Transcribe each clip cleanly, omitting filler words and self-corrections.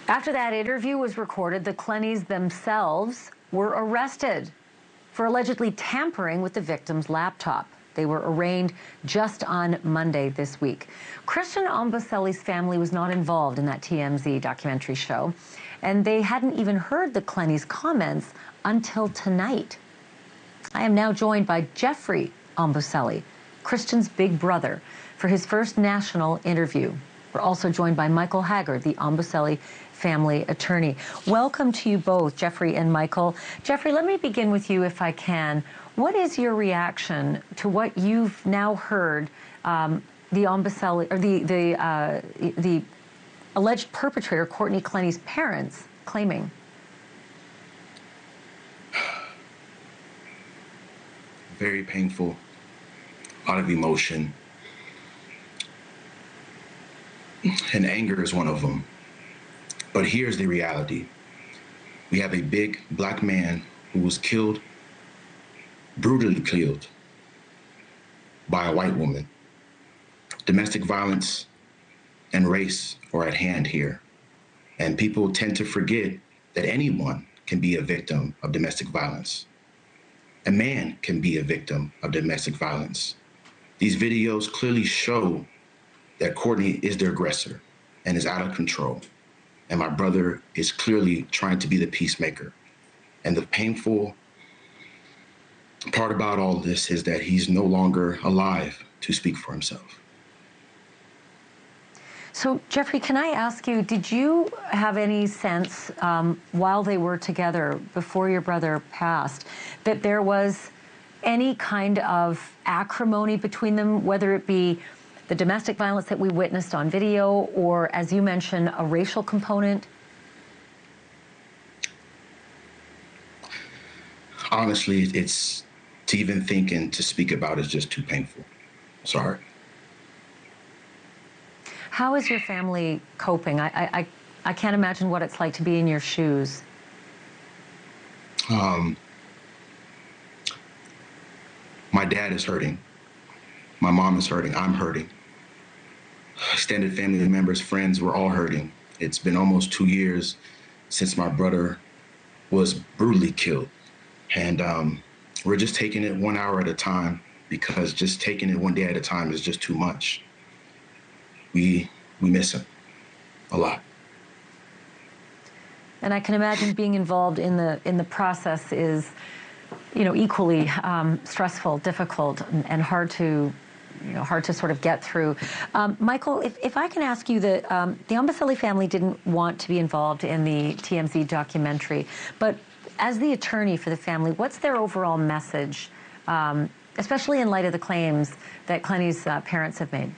After that interview was recorded, the Clenneys themselves were arrested for allegedly tampering with the victim's laptop. They were arraigned just on Monday this week. Christian Obumseli's family was not involved in that TMZ documentary show, and they hadn't even heard the Clenneys' comments until tonight. I am now joined by Jeffrey Obumseli, Christian's big brother, for his first national interview. We're also joined by Michael Haggard, the Obumseli family attorney. Welcome to you both, Jeffrey and Michael. Jeffrey, let me begin with you if I can. What is your reaction to what you've now heard the Obumseli, or the alleged perpetrator, Courtney Clenney's parents, claiming? Very painful, a lot of emotion, and anger is one of them. But here's the reality. We have a big black man who was killed, brutally killed, by a white woman. Domestic violence and race are at hand here. And people tend to forget that anyone can be a victim of domestic violence. A man can be a victim of domestic violence. These videos clearly show that Courtney is the aggressor and is out of control. And my brother is clearly trying to be the peacemaker. And the painful part about all of this is that he's no longer alive to speak for himself. So, Jeffrey, can I ask you, did you have any sense while they were together, before your brother passed, that there was any kind of acrimony between them, whether it be the domestic violence that we witnessed on video or, as you mentioned, a racial component? Honestly, it's to even think and to speak about is just too painful. Sorry. How is your family coping? I can't imagine what it's like to be in your shoes. My dad is hurting. My mom is hurting. I'm hurting. Extended family members, friends, we're all hurting. It's been almost 2 years since my brother was brutally killed. And we're just taking it 1 hour at a time, because just taking it one day at a time is just too much. We miss him a lot. And I can imagine being involved in the process is, you know, equally stressful, difficult, and hard to sort of get through. Michael, if I can ask you, the Obumseli family didn't want to be involved in the TMZ documentary, but as the attorney for the family, what's their overall message, especially in light of the claims that Clenney's parents have made?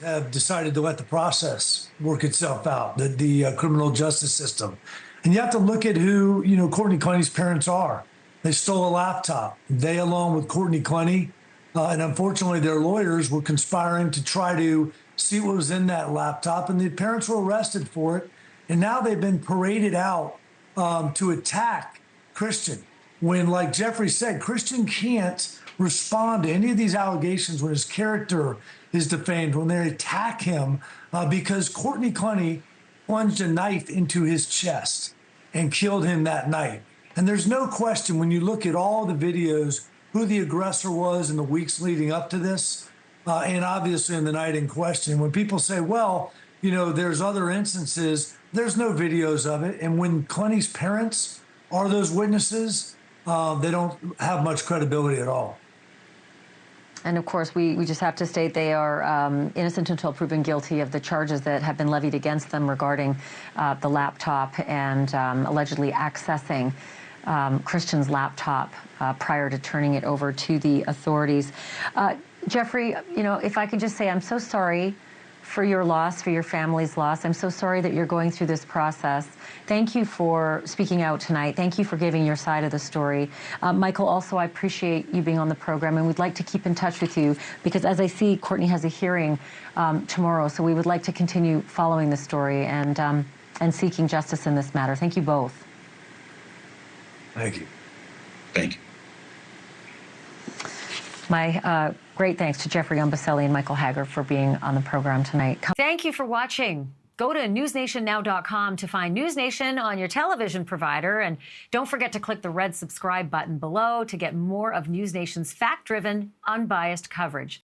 Have decided to let the process work itself out, the criminal justice system. And you have to look at who, Courtney Clenney's parents are. They stole a laptop. They, along with Courtney Clenney, and unfortunately their lawyers, were conspiring to try to see what was in that laptop, and the parents were arrested for it. And now they've been paraded out to attack Christian, when, like Jeffrey said, Christian can't respond to any of these allegations when his character is defamed, when they attack him because Courtney Clenney plunged a knife into his chest and killed him that night. And there's no question, when you look at all the videos, who the aggressor was in the weeks leading up to this, and obviously in the night in question. When people say, well, there's other instances, there's no videos of it. And when Clenney's parents are those witnesses, they don't have much credibility at all. And of course, we just have to state they are innocent until proven guilty of the charges that have been levied against them regarding the laptop and allegedly accessing Christian's laptop prior to turning it over to the authorities. Jeffrey, if I could just say, I'm so sorry for your loss, for your family's loss. I'm so sorry that you're going through this process. Thank you for speaking out tonight. Thank you for giving your side of the story. Michael, also, I appreciate you being on the program, and we'd like to keep in touch with you because, as I see, Courtney has a hearing tomorrow, so we would like to continue following the story and seeking justice in this matter. Thank you both. Thank you. Thank you. My great thanks to Jeffrey Obumseli and Michael Hager for being on the program tonight. Thank you for watching. Go to newsnationnow.com to find NewsNation on your television provider. And don't forget to click the red subscribe button below to get more of NewsNation's fact-driven, unbiased coverage.